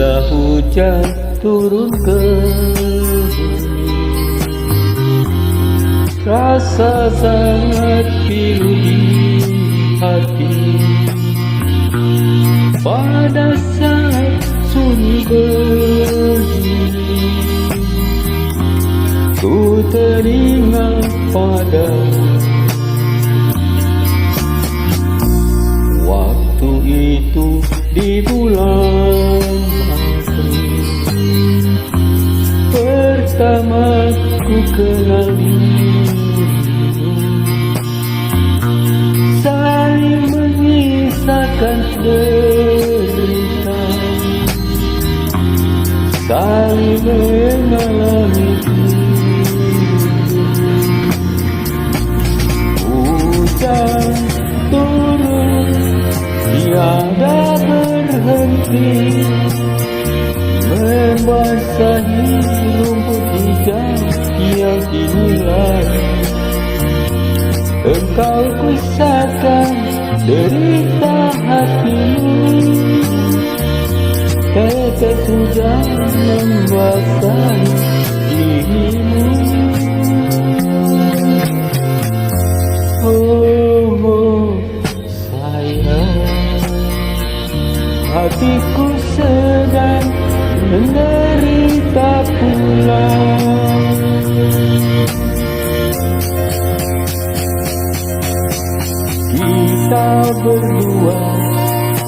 Bila hujan turun ke bumi, rasa sangat pilu di hati. Pada saat sunyi begini, ku teringat padamu. Waktu itu di bulan April, pertama ku kenal dirimu. Saling menyisakan derita, saling mengalami hujan turun tiada berhenti, membasahi rumput hijau yang kini lari. Engkau kusahkan derita hatimu, tetes hujan membasahi dirimu. Oh sayang, hatiku sedang menderita pula. Kita berdua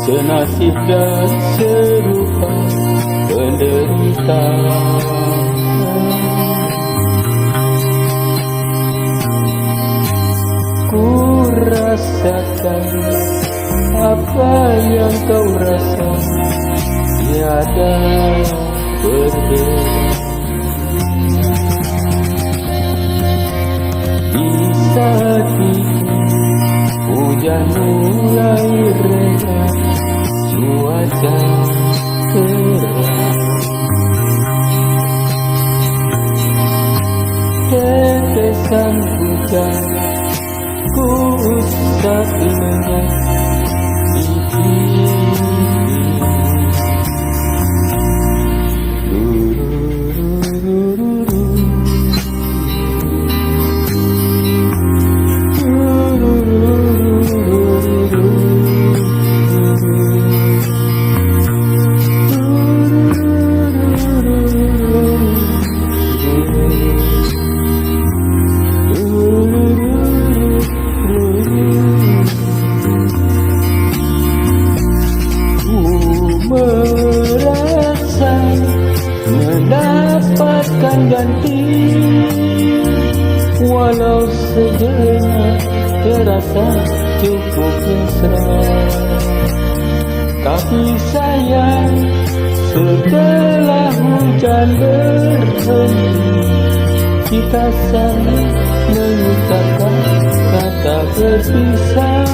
senasib dan serupa penderitaan. Ku rasakan apa yang kau rasa, tiada berbeda. Di saat itu hujan mulai reda, cuaca cerah. Tetesan hujan ku usap ingat di mendapatkan ganti, walau sejenak terasa cukup mesra. Tapi sayang, setelah hujan berhenti, kita saling mengucapkan kata berpisah.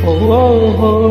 Oh, oh, oh.